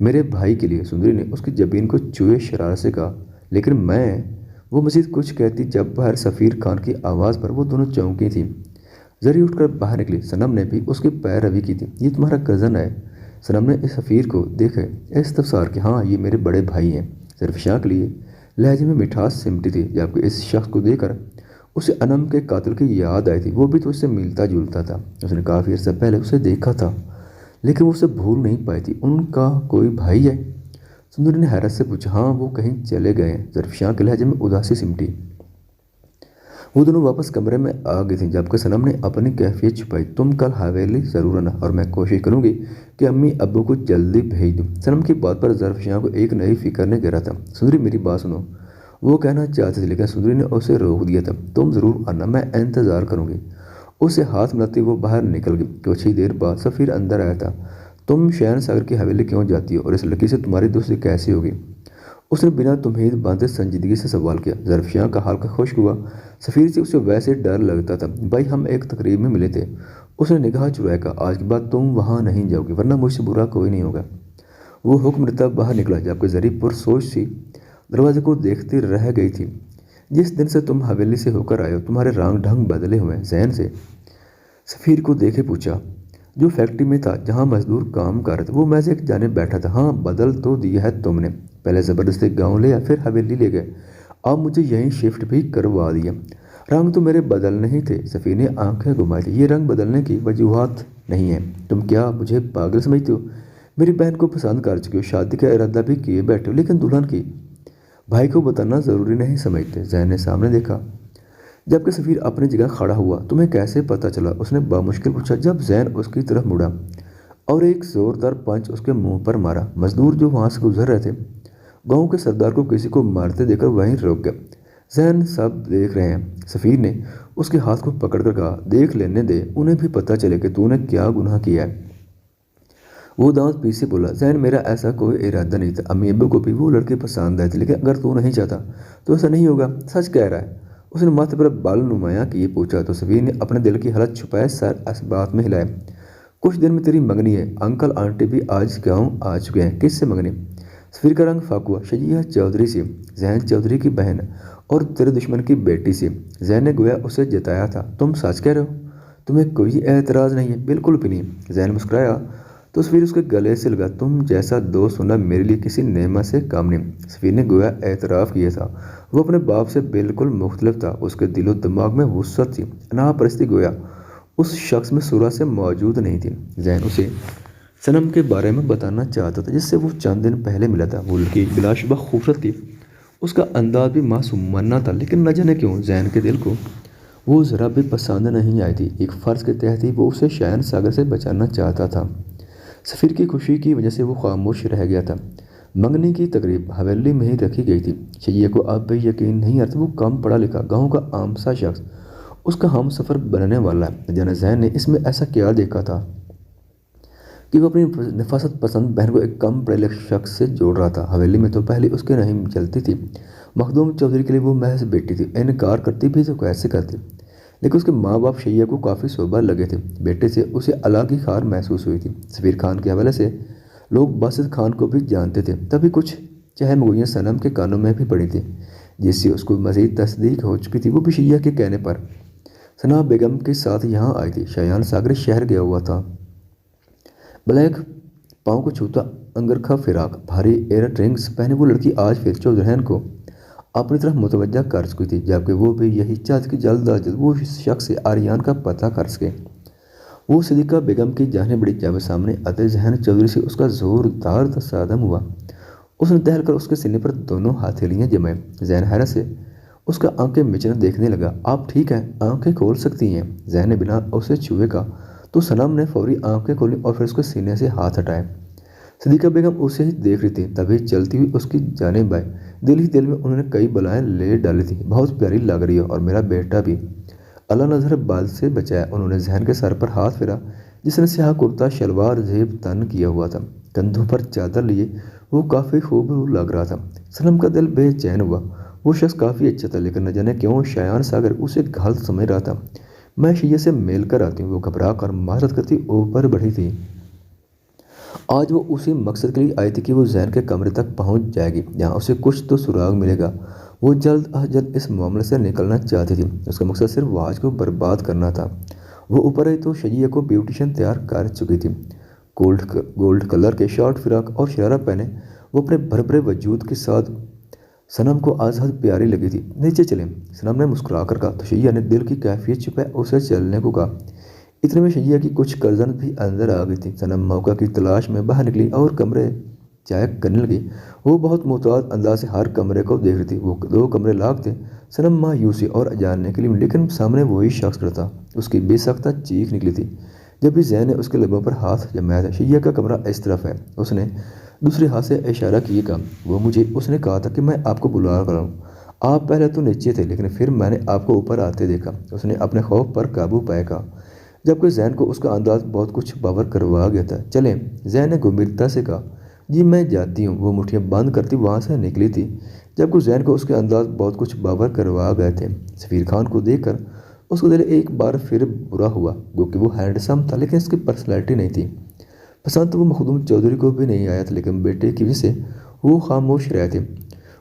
میرے بھائی کے لیے، سندری نے اس کی جبین کو چوئے شرارت سے کہا۔ لیکن میں، وہ مزید کچھ کہتی جب باہر سفیر خان کی آواز پر وہ دونوں چونکی تھیں۔ زری اٹھ کر باہر نکلی۔ صنم نے بھی اس کی پیروی کی تھی۔ یہ تمہارا کزن ہے؟ صنم نے اس سفیر کو دیکھے استفسار کہ ہاں، یہ میرے بڑے بھائی ہیں۔ ظرفشاں کے لیے لہجے میں مٹھاس سمٹی تھی، جبکہ اس شخص کو دیکھ کر اسے انم کے قاتل کی یاد آئی تھی۔ وہ بھی تو اس سے ملتا جلتا تھا، اس نے کافی عرصہ پہلے اسے دیکھا تھا، لیکن وہ اسے بھول نہیں پائی تھی۔ ان کا کوئی بھائی ہے؟ سندری نے حیرت سے پوچھا۔ ہاں، وہ کہیں چلے گئے ہیں۔ ظرفشاں کے لہجے میں اداسی سمٹی۔ وہ دونوں واپس کمرے میں آ گئی تھیں، جبکہ صنم نے اپنی کیفیت چھپائی۔ تم کل حویلی ضرور آنا، اور میں کوشش کروں گی کہ امی ابو کو جلدی بھیج دوں۔ صنم کی بات پر ظرفشاں کو ایک نئی فکر نے گھیرا تھا۔ سندری، میری بات سنو، وہ کہنا چاہتی تھی، لیکن سندری نے اسے روک دیا تھا۔ تم ضرور آنا، میں انتظار کروں گی۔ اسے ہاتھ ملاتی وہ باہر نکل گئی۔ کچھ ہی دیر بعد سفیر اندر آیا تھا۔ تم شہن ساگر کی حویلی کیوں جاتی ہو، اور اس لڑکی سے تمہاری دوستی کیسی ہوگی؟ اس نے بنا تمہید باندھے سنجیدگی سے سوال کیا۔ ظرفشاں کا حلقہ خشک ہوا۔ سفیر سے اسے ویسے ڈر لگتا تھا۔ بھائی، ہم ایک تقریب میں ملے تھے۔ اس نے نگاہ چرائے کہا، آج کے بعد تم وہاں نہیں جاؤ گی، ورنہ مجھ سے برا کوئی نہیں ہوگا۔ وہ حکم دیتا باہر نکلا، جبکہ زری پرسوچ سی دروازے کو دیکھتی رہ گئی تھی۔ جس دن سے تم حویلی سے ہو کر آئے ہو، تمہارے رنگ ڈھنگ بدلے ہوئے ہیں۔ ذہن سے سفیر کو دیکھے پوچھا۔ جو فیکٹری میں تھا جہاں مزدور کام کر رہے تھے، وہ محض ایک جانب بیٹھا تھا۔ ہاں، بدل تو دیا ہے تم نے۔ پہلے زبردستی گاؤں لیا، پھر حویلی لے گئے، اب مجھے یہیں شفٹ بھی کروا دیا۔ رنگ تو میرے بدلنے ہی تھے۔ سفیر نے آنکھیں گھمائی تھی۔ یہ رنگ بدلنے کی وجوہات نہیں ہیں۔ تم کیا مجھے پاگل سمجھتے ہو؟ میری بہن کو پسند کر چکے ہو، شادی کا ارادہ بھی کیے بیٹھے ہو، لیکن دلہن کی بھائی کو بتانا ضروری نہیں سمجھتے۔ ذہن نے سامنے دیکھا، جبکہ سفیر اپنی جگہ کھڑا ہوا۔ تمہیں کیسے پتہ چلا؟ اس نے بامشکل پوچھا۔ جب ذہن اس کی طرف مڑا اور ایک زوردار پنچ اس کے منہ پر مارا۔ مزدور جو وہاں سے گزر رہے تھے گاؤں کے سردار کو کسی کو مارتے دیکھ کر وہیں رک گئے۔ ذہن، سب دیکھ رہے ہیں۔ سفیر نے اس کے ہاتھ کو پکڑ کر کہا، دیکھ لینے دے، انہیں بھی پتہ چلے کہ تو نے کیا گناہ کیا ہے۔ وہ دانت پیسے بولا، ذہن، میرا ایسا کوئی ارادہ نہیں تھا۔ امی ابو کو بھی وہ لڑکی پسند آئی تھی، لیکن اگر تو نہیں چاہتا تو ایسا نہیں ہوگا۔ سچ کہہ رہا ہے؟ اس نے ماتھے پر بال نمایاں کیے پوچھا تو سفیر نے اپنے دل کی حالت چھپائے سر اس بات میں ہلائے۔ کچھ دن میں تیری منگنی ہے، انکل آنٹی بھی آج گاؤں آ چکے ہیں۔ کس سے منگنی؟ سفیر کا رنگ فاق ہوا۔ شجیہ چودھری سے، ذہن چودھری کی بہن، اور تیرے دشمن کی بیٹی سے۔ ذہن نے گویا اسے جتایا تھا۔ تم سچ کہہ رہے ہو؟ تمہیں کوئی اعتراض نہیں ہے؟ بالکل بھی نہیں۔ ذہن مسکرایا تو سفیر اس کے گلے سے لگا۔ تم جیسا دوست ہونا میرے لیے کسی نعمت سے کم نہیں۔ سفیر نے گویا اعتراف کیا تھا۔ وہ اپنے باپ سے بالکل مختلف تھا۔ اس کے دل و دماغ میں وسعت تھی، اناہ پرستی گویا اس شخص میں صورت سے موجود نہیں تھی۔ ذہن اسے صنم کے بارے میں بتانا چاہتا تھا، جس سے وہ چند دن پہلے ملا تھا۔ وہ لڑکی بلا شبہ خوبصورت تھی، اس کا انداز بھی معصومانہ تھا، لیکن نہ جانے کیوں ذہن کے دل کو وہ ذرا بھی پسند نہیں آئی تھی۔ ایک فرض کے تحت ہی وہ اسے شہن ساگر سے بچانا چاہتا تھا۔ سفیر کی خوشی کی وجہ سے وہ خاموش رہ گیا تھا۔ منگنی کی تقریب حویلی میں ہی رکھی گئی تھی۔ شجیہ کو اب بھی یقین نہیں آتا وہ کم پڑھا لکھا گاؤں کا عام سا شخص اس کا ہم سفر بننے والا ہے۔ جانے ذہن نے اس میں ایسا کیا دیکھا تھا کہ وہ اپنی نفاست پسند بہن کو ایک کم پڑھے لکھے شخص سے جوڑ رہا تھا۔ حویلی میں تو پہلے اس کے نہیں چلتی تھی۔ مخدوم چودھری کے لیے وہ محض بیٹی تھی، انکار کرتی بھی تو کیسے کرتی؟ لیکن اس کے ماں باپ شجیہ کو کافی صحبت لگے تھے۔ بیٹے سے اسے علاقی خار محسوس ہوئی تھی۔ سفیر خان کے حوالے سے لوگ باسط خان کو بھی جانتے تھے۔ تبھی کچھ چہم گوئیاں صنم کے کانوں میں بھی پڑی تھیں، جس سے اس کو مزید تصدیق ہو چکی تھی۔ وہ بھی شجیہ کے کہنے پر ثنا بیگم کے ساتھ یہاں آئی تھی۔ شایان ساگر شہر گیا ہوا تھا۔ بلیک پاؤں کو چھوتا انگرکھا فراق، بھاری ایئر رنگز پہنے وہ لڑکی آج پھر چودھرین کو اپنی طرف متوجہ کر چکی تھی، جبکہ وہ بھی یہی چاہتی کہ جلد از جلد وہ شخص آریان کا پتہ کر سکے۔ وہ صدیقہ بیگم کی جانب بڑھی، جب سامنے آتے ذہن چودھری سے اس کا زوردار تصادم ہوا۔ اس نے ٹہل کر اس کے سینے پر دونوں ہتھیلیاں جمائیں۔ ذہن حیرت سے اس کا آنکھیں مچنا دیکھنے لگا۔ آپ ٹھیک ہیں؟ آنکھیں کھول سکتی ہیں؟ ذہن نے بنا اسے چھوئے کہا تو صنم نے فوری آنکھیں کھولیں اور پھر اس کے سینے سے ہاتھ ہٹائے۔ صدیقہ بیگم اسے ہی دیکھ رہی تھی، تبھی چلتی ہوئی اس کی جانب آئی۔ دل ہی دل میں انہوں نے کئی بلائیں لے ڈالی تھیں۔ بہت پیاری لگ رہی ہو، اور میرا بیٹا بھی، اللہ نظر بد سے بچائے۔ انہوں نے ذہن کے سر پر ہاتھ پھیرا، جس نے سیاہ کرتا شلوار زیب تن کیا ہوا تھا۔ کندھوں پر چادر لیے وہ کافی خوب لگ رہا تھا۔ صنم کا دل بے چین ہوا۔ وہ شخص کافی اچھا تھا، لیکن نہ جانے کیوں شایان ساگر اسے غلط سمجھ رہا تھا۔ میں شجیہ سے مل کر آتی ہوں، وہ گھبرا کر معذرت کرتی اوپر بڑھی تھی۔ آج وہ اسی مقصد کے لیے آئی تھی کہ وہ زین کے کمرے تک پہنچ جائے گی جہاں اسے کچھ تو سراغ ملے گا۔ وہ جلد از جلد اس معاملے سے نکلنا چاہتی تھی، اس کا مقصد صرف آج کو برباد کرنا تھا۔ وہ اوپر آئی تو شجیہ کو بیوٹیشن تیار کر چکی تھی، گولڈ کلر کے شارٹ فراق اور شرارہ پہنے وہ اپنے بھرے وجود کے ساتھ صنم کو آج حد پیاری لگی تھی۔ نیچے چلیں، صنم نے مسکرا کر کہا تو شجیہ نے دل کی کیفیت چھپائے اسے چلنے کو کہا۔ اتنے میں شجیہ کی کچھ کزن بھی اندر آ گئی تھی۔ صنم موقع کی تلاش میں باہر نکلی اور کمرے چیک کرنے لگی۔ وہ بہت محتاط انداز سے ہر کمرے کو دیکھ رہی تھی۔ وہ 2 کمرے لاک تھے۔ صنم مایوسی اور جاننے کے لیے، لیکن سامنے وہی شخص کھڑا تھا۔ اس کی بے ساختہ چیخ نکلی تھی جب بھی زین نے اس کے لبوں پر ہاتھ جمایا تھا۔ شجیہ کا کمرہ اس طرف ہے، اس نے دوسرے ہاتھ سے اشارہ کیے کہا۔ وہ مجھے اس نے کہا تھا کہ میں آپ کو بلا کر آؤں۔ آپ پہلے تو نیچے تھے لیکن پھر میں نے آپ کو اوپر آتے دیکھا، اس نے اپنے خوف پر قابو پایا کہا، جبکہ زین کو اس کا انداز بہت کچھ باور کروا گیا تھا۔ چلیں، زین نے گمبھیرتا سے کہا۔ جی میں جاتی ہوں۔ وہ مٹھیاں بند کرتی وہاں سے نکلی تھی، جبکہ زین کو اس کے انداز بہت کچھ باور کروا گئے تھے۔ سفیر خان کو دیکھ کر اس کا دل ایک بار پھر برا ہوا، گوکہ وہ ہینڈسم تھا لیکن اس کی پرسنالٹی نہیں تھی۔ پسند تو وہ مخدوم چودھری کو بھی نہیں آیا تھا، لیکن بیٹے کی وجہ سے وہ خاموش رہے تھے۔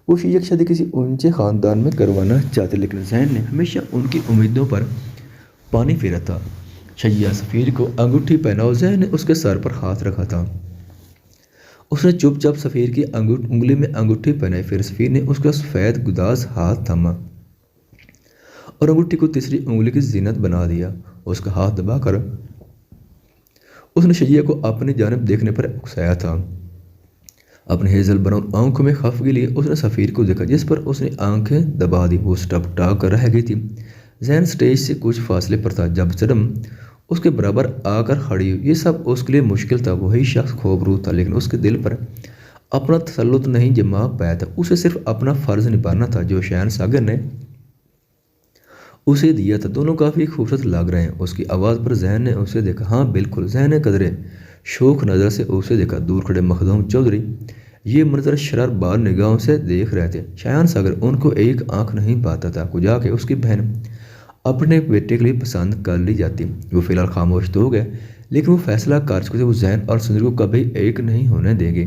وہ شجیہ کی شادی کسی اونچے خاندان میں کروانا چاہتے، لیکن زین نے ہمیشہ ان کی امیدوں پر پانی پھیرا تھا۔ شجیہ سفیر کو انگوٹھی پہنا اور زین نے اس کے سر پر ہاتھ رکھا تھا۔ اس نے چپ چاپ سفیر کی انگلی میں انگوٹھی پہنائی، پھر سفیر نے اس کا سفید گداز ہاتھ تھاما اور انگوٹھی کو تیسری انگلی کی زینت بنا دیا۔ اس کا ہاتھ دبا کر اس نے شجیہ کو اپنی جانب دیکھنے پر اکسایا تھا۔ اپنے ہیزل براؤن آنکھوں میں خفگی لیے اس نے سفیر کو دیکھا، جس پر اس نے آنکھیں دبا دی۔ وہ سٹپ ٹاک کر رہ گئی تھی۔ زین سٹیج سے کچھ فاصلے پر تھا جب صدم اس کے برابر آ کر کھڑی ہوئی۔ یہ سب اس کے لیے مشکل تھا۔ وہی شخص خوبرو تھا لیکن اس کے دل پر اپنا تسلط نہیں جما پایا تھا۔ اسے صرف اپنا فرض نبھانا تھا جو شہنشاہ نے اسے دیا تھا۔ دونوں کافی خوبصورت لگ رہے ہیں۔ اس کی آواز پر زین نے اسے دیکھا۔ ہاں بالکل، زین نے قدرے شوخ نظر سے اسے دیکھا۔ دور کھڑے مخدوم چودھری یہ منظر شرار بار نگاہوں سے دیکھ رہے تھے۔ شہنشاہ ان کو ایک آنکھ نہیں پاتا تھا، کجا کہ اس کی بہن اپنے بیٹے کے لیے پسند کر لی جاتی۔ وہ فی الحال خاموش تو ہو گئے لیکن وہ فیصلہ کر چکے تھے، وہ زین اور سندری کو کبھی ایک نہیں ہونے دیں گے۔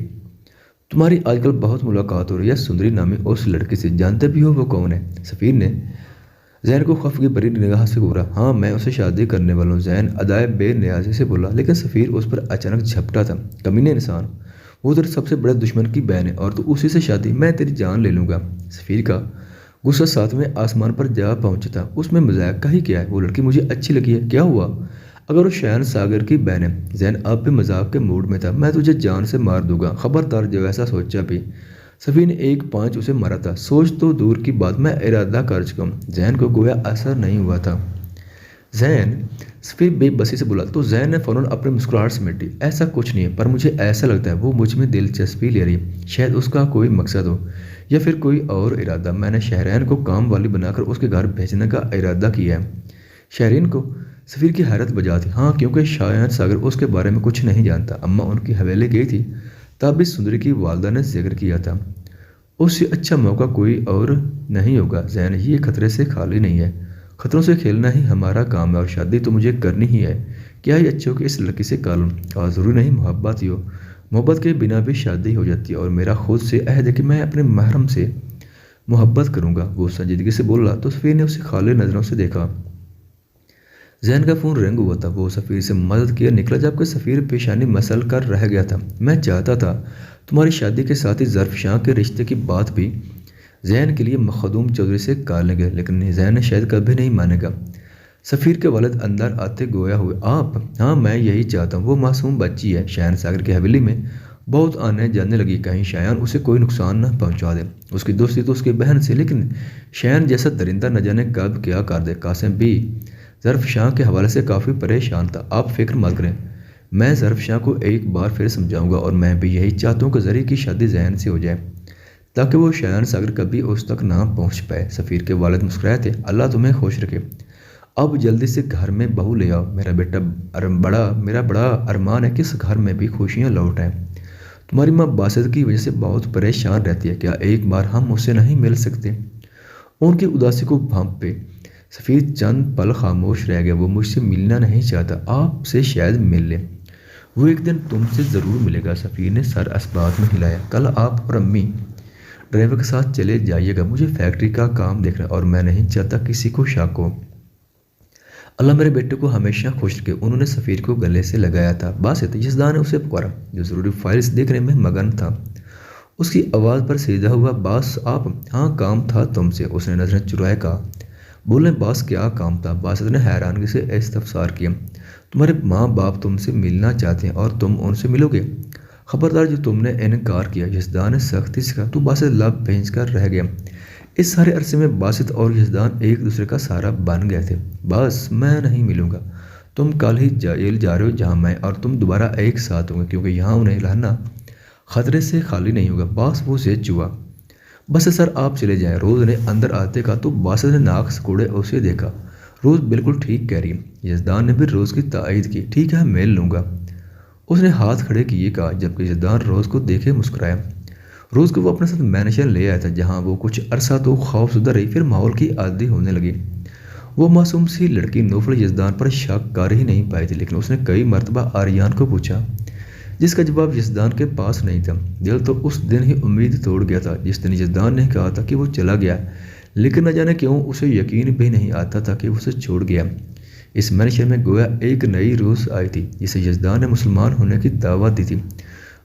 تمہاری آج کل بہت ملاقات ہو رہی ہے سندری نامی اس لڑکی سے، جانتے بھی ہو وہ کون ہے؟ سفیر نے زین کو خفگی بھری نگاہ سے گھورا۔ ہاں میں اسے شادی کرنے والا ہوں، زین ادائے بے نیازی سے بولا، لیکن سفیر اس پر اچانک جھپٹا تھا۔ کمینے انسان، وہ تیرے سب سے بڑے دشمن کی بہن ہے اور تو اسی سے شادی، میں تیری جان لے لوں گا۔ سفیر کا غصہ 7ویں آسمان پر جا پہنچا تھا۔ اس میں مذاق کا ہی کیا ہے، وہ لڑکی مجھے اچھی لگی ہے، کیا ہوا اگر وہ شہنشاہ کی بہن ہے؟ زین اب بھی مذاق کے موڈ میں تھا۔ میں تجھے جان سے مار دوں گا، خبردار جو ایسا سوچا بھی۔ سفیر نے ایک پانچ اسے مارا تھا۔ سوچ تو دور کی بات، میں ارادہ کر چکا ہوں۔ زین کو گویا اثر نہیں ہوا تھا۔ زین، سفیر بے بسی سے بولا تو زین نے فوراً اپنی مسکراہٹ سمیٹی۔ ایسا کچھ نہیں ہے، پر مجھے ایسا لگتا ہے وہ مجھ میں دلچسپی لے رہی ہے، شاید اس کا کوئی مقصد ہو یا پھر کوئی اور ارادہ۔ میں نے شہرین کو کام والی بنا کر اس کے گھر بھیجنے کا ارادہ کیا ہے۔ شہرین کو؟ سفیر کی حیرت بجا تھی۔ ہاں، کیونکہ شہنشاہ اس کے بارے میں کچھ نہیں جانتا۔ اماں ان کی حویلی گئی تھی تب بھی سندری کی والدہ نے ذکر کیا تھا۔ اس سے اچھا موقع کوئی اور نہیں ہوگا۔ زین، یہ خطرے سے خالی نہیں ہے، خطروں سے کھیلنا ہی ہمارا کام ہے اور شادی تو مجھے کرنی ہی ہے۔ کیا ہی اچھا ہو کہ اس لڑکی سے کالوں اور ضروری نہیں محبت ہی ہو، محبت کے بنا بھی شادی ہو جاتی ہے، اور میرا خود سے عہد ہے کہ میں اپنے محرم سے محبت کروں گا۔ وہ سنجیدگی سے بولا تو سفیر نے اسے خالی نظروں سے دیکھا۔ زین کا فون رنگ ہوا تھا۔ وہ سفیر سے مدد کیا نکلا جبکہ سفیر پیشانی مسل کر رہ گیا تھا۔ میں چاہتا تھا تمہاری شادی کے ساتھ ہی ظرفشاں کے رشتے کی بات بھی زین کے لیے مخدوم چودھری سے کر لیں گے، لیکن زین نے شاید کبھی نہیں مانے گا۔ سفیر کے والد اندر آتے گویا ہوئے، آپ؟ ہاں میں یہی چاہتا ہوں، وہ معصوم بچی ہے۔ شہنشاہ کی حویلی میں بہت آنے جانے لگی، کہیں شایان اسے کوئی نقصان نہ پہنچا دے۔ اس کی دوستی تو اس کی بہن سے، لیکن شایان جیسا درندہ نہ جانے کب کیا کر دے۔ قاسم بھی ظرفشاں کے حوالے سے کافی پریشان تھا۔ آپ فکر مت کریں، میں ظرفشاں کو ایک بار پھر سمجھاؤں گا، اور میں بھی یہی چاہتا ہوں کہ زری کی شادی زین سے ہو جائے تاکہ وہ شہنشاہ کبھی اس تک نہ پہنچ پائے۔ سفیر کے والد مسکرائے تھے۔ اللہ تمہیں خوش رکھے، اب جلدی سے گھر میں بہو لے آؤ، میرا بڑا ارمان ہے کہ اس گھر میں بھی خوشیاں لوٹ آئیں۔ تمہاری ماں باسط کی وجہ سے بہت پریشان رہتی ہے، کیا ایک بار ہم اس سے نہیں مل سکتے؟ ان کی اداسی کو بھانپے سفیر چند پل خاموش رہ گیا۔ وہ مجھ سے ملنا نہیں چاہتا، آپ سے شاید مل لے۔ وہ ایک دن تم سے ضرور ملے گا۔ سفیر نے سر اسبات میں ہلایا۔ کل آپ اور امی ڈرائیور کے ساتھ چلے جائیے گا، مجھے فیکٹری کا کام دیکھنا اور میں نہیں چاہتا کسی کو شک ہو۔ اللہ میرے بیٹے کو ہمیشہ خوش رکھے۔ انہوں نے سفیر کو گلے سے لگایا تھا۔ باسط، یزدان نے اسے پکارا جو ضروری فائلز دیکھنے میں مگن تھا۔ اس کی آواز پر سیدھا ہوا، باس آپ؟ ہاں کام تھا تم سے، اس نے نظریں چرائے کہا۔ بولیں باس، کیا کام تھا؟ باسط نے حیرانگی سے استفسار کیا۔ تمہارے ماں باپ تم سے ملنا چاہتے ہیں اور تم ان سے ملو گے؟ خبردار جو تم نے انکار کیا، یزدان نے سختی سے کہا۔ تو باسط لب بھینچ کر رہ گیا۔ اس سارے عرصے میں باسط اور یزدان ایک دوسرے کا سہارا بن گئے تھے۔ باس، میں نہیں ملوں گا۔ تم کل ہی جیل جا رہے ہو جہاں میں اور تم دوبارہ ایک ساتھ ہوں گے، کیونکہ یہاں انہیں رہنا خطرے سے خالی نہیں ہوگا۔ باس وہ زد ہوا۔ بس سر آپ چلے جائیں، روز نے اندر آتے کہا تو باسط نے ناک سکوڑے اسے دیکھا۔ روز بالکل ٹھیک کہہ رہی ہے۔ یزدان نے بھی روز کی تائید کی۔ ٹھیک ہے، مل لوں گا۔ اس نے ہاتھ کھڑے کیے کہا، جبکہ یزدان روز کو دیکھے مسکرایا۔ روز کو وہ اپنے ساتھ مینشن لے آیا تھا جہاں وہ کچھ عرصہ تو خوف زدہ رہی، پھر ماحول کی عادی ہونے لگی۔ وہ معصوم سی لڑکی نوفل یزدان پر شک کر ہی نہیں پائی تھی، لیکن اس نے کئی مرتبہ آریان کو پوچھا جس کا جواب یزدان کے پاس نہیں تھا۔ دل تو اس دن ہی امید توڑ گیا تھا جس دن یزدان نے کہا تھا کہ وہ چلا گیا، لیکن نہ جانے کیوں اسے یقین بھی نہیں آتا تھا کہ وہ اسے چھوڑ گیا۔ اس مینشن میں گویا ایک نئی روح آئی تھی جسے یزدان نے مسلمان ہونے کی دعوت دی تھی،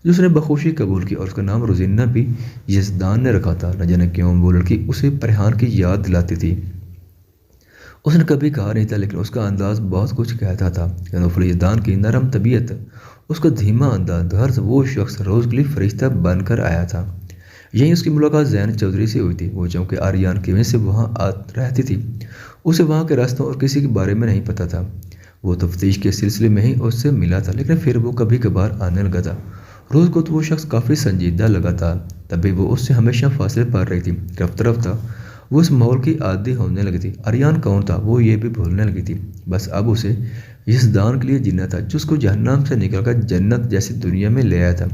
جو اس نے بخوشی قبول کی، اور اس کا نام روزینہ بھی یزدان نے رکھا تھا۔ نہ جانے کیوں وہ لڑکی اسے پریحان کی یاد دلاتی تھی۔ اس نے کبھی کہا نہیں تھا، لیکن اس کا انداز بہت کچھ کہتا تھا۔ نوفل یزدان کی نرم طبیعت، اس کا دھیما انداز، غرض وہ شخص روز کے لیے فرشتہ بن کر آیا تھا۔ یہیں اس کی ملاقات زین چودھری سے ہوئی تھی۔ وہ چونکہ آریان کی وجہ سے وہاں رہتی تھی، اسے وہاں کے راستوں اور کسی کے بارے میں نہیں پتہ تھا۔ وہ تفتیش کے سلسلے میں ہی اس سے ملا تھا، لیکن پھر وہ کبھی کبھار آنے لگا تھا۔ روز کو تو وہ شخص کافی سنجیدہ لگا تھا، تبھی وہ اس سے ہمیشہ فاصلے پا رہی تھی۔ رفتہ رفتہ وہ اس ماحول کی عادی ہونے لگی تھی۔ آریان کون تھا وہ یہ بھی بھولنے لگی تھی۔ بس اب اسے یزدان کے لیے جینا تھا، جس کو جہنم سے نکل کر جنت جیسی دنیا میں لے آیا تھا۔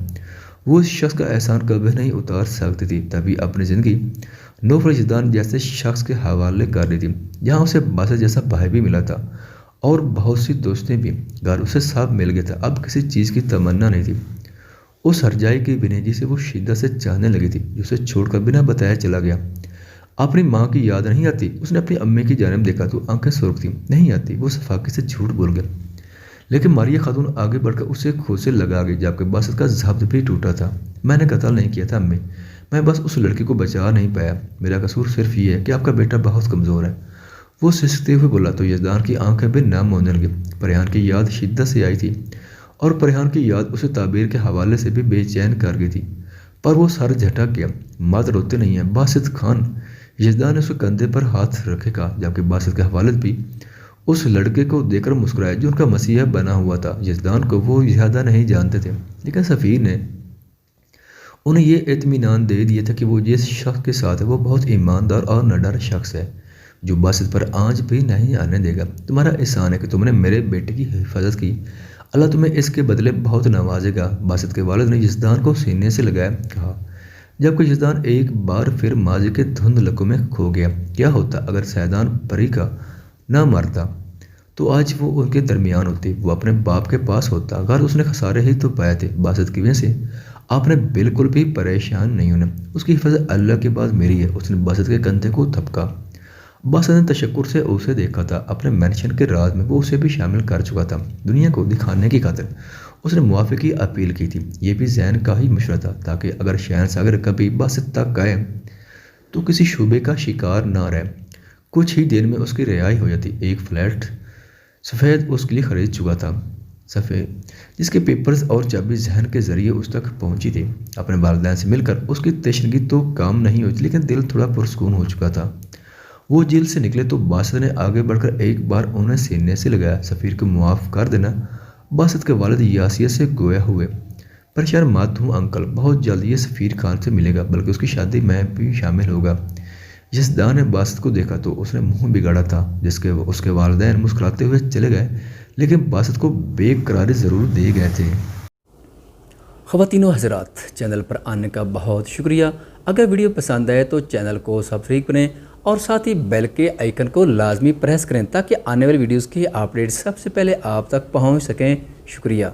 وہ اس شخص کا احسان کبھی نہیں اتار سکتی تھی، تبھی اپنی زندگی نوفل یزدان جیسے شخص کے حوالے کر رہی تھی، جہاں اسے باسط جیسا بھائی بھی ملا تھا اور بہت سی دوستیں بھی۔ گھر اسے سب مل گیا تھا، اب کسی چیز کی تمنا نہیں تھی۔ اس ہرجائی کی بنیجی سے وہ شدت سے چاہنے لگی تھی جو اسے چھوڑ کر بنا بتایا چلا گیا۔ اپنی ماں کی یاد نہیں آتی؟ اس نے اپنی امی کی جانب دیکھا تو آنکھیں سرخ تھیں۔ نہیں آتی، وہ صفاقی سے جھوٹ بول گیا۔ لیکن ماریہ خاتون آگے بڑھ کر اسے خود سے لگا گئی، جبکہ باسط کا ضبط بھی ٹوٹا تھا۔ میں نے قتل نہیں کیا تھا امی، میں بس اس لڑکی کو بچا نہیں پایا۔ میرا قصور صرف یہ ہے کہ آپ کا بیٹا بہت کمزور ہے، وہ سسکتے ہوئے بولا تو یزدان کی آنکھیں بھی نم ہونے لگی۔ پریحان کی یاد شدت سے آئی تھی اور پریحان کی یاد اسے تعبیر کے حوالے سے بھی بے چین کر گئی تھی، پر وہ سر جھٹک گیا۔ مات روتے نہیں ہیں باسط خان، یزدان نے اس کے کندھے پر ہاتھ رکھے کہا، جبکہ باسط کے والد بھی اس لڑکے کو دیکھ کر مسکرائے جو ان کا مسیحا بنا ہوا تھا۔ یزدان کو وہ زیادہ نہیں جانتے تھے، لیکن سفیر نے انہیں یہ اطمینان دے دیا تھا کہ وہ جس شخص کے ساتھ ہے وہ بہت ایماندار اور نڈر شخص ہے جو باسط پر آنچ بھی نہیں آنے دے گا۔ تمہارا احسان ہے کہ تم نے میرے بیٹے کی حفاظت کی، اللہ تمہیں اس کے بدلے بہت نوازے گا۔ باسط کے والد نے یزدان کو سینے سے لگایا کہا، جبکہ یزدان ایک بار پھر ماضی کے دھند لکوں میں کھو گیا۔ کیا ہوتا اگر سیدان پری کا نہ مرتا تو آج وہ ان کے درمیان ہوتی، وہ اپنے باپ کے پاس ہوتا۔ غرض اس نے خسارے ہی تو پائے تھے۔ باسط کی وجہ سے آپ نے بالکل بھی پریشان نہیں ہونا، اس کی حفاظت اللہ کے بعد میری ہے۔ اس نے باسط کے کندھے کو تھپکا۔ باسط نے تشکر سے اسے دیکھا تھا، اپنے مینشن کے راز میں وہ اسے بھی شامل کر چکا تھا۔ دنیا کو دکھانے کی خاطر اس نے موافقی اپیل کی تھی۔ یہ بھی زین کا ہی مشورہ تھا تاکہ اگر شہن ساگر کبھی باسط تک آئے تو کسی شعبے کا شکار نہ رہے۔ کچھ ہی دیر میں اس کی رہائی ہو جاتی۔ ایک فلیٹ سفید اس کے لیے خرید چکا تھا، سفید، جس کے پیپرز اور چابی ذہن کے ذریعے اس تک پہنچی تھی۔ اپنے والدین سے مل کر اس کی تشنگی تو کام نہیں ہوتی، لیکن دل تھوڑا پرسکون ہو چکا تھا۔ وہ جیل سے نکلے تو باسط نے آگے بڑھ کر ایک بار انہیں سینے سے لگایا۔ سفیر کو معاف کر دینا۔ باسط کے والد یاسیت سے گویا ہوئے، پریشان مت ہوں انکل، بہت جلد یہ سفیر خان سے ملے گا، بلکہ اس کی شادی میں بھی شامل ہوگا۔ یزدان نے باسط کو دیکھا تو اس نے منہ بگاڑا تھا، جس کے اس کے والدین مسکراتے ہوئے چلے گئے، لیکن باسط کو بے قراری ضرور دے گئے تھے۔ خواتین و حضرات، چینل پر آنے کا بہت شکریہ۔ اگر ویڈیو پسند آئے تو چینل کو سبسکرائب کریں اور ساتھ ہی بیل کے آئیکن کو لازمی پریس کریں تاکہ آنے والی ویڈیوز کی اپڈیٹ سب سے پہلے آپ تک پہنچ سکیں۔ شکریہ۔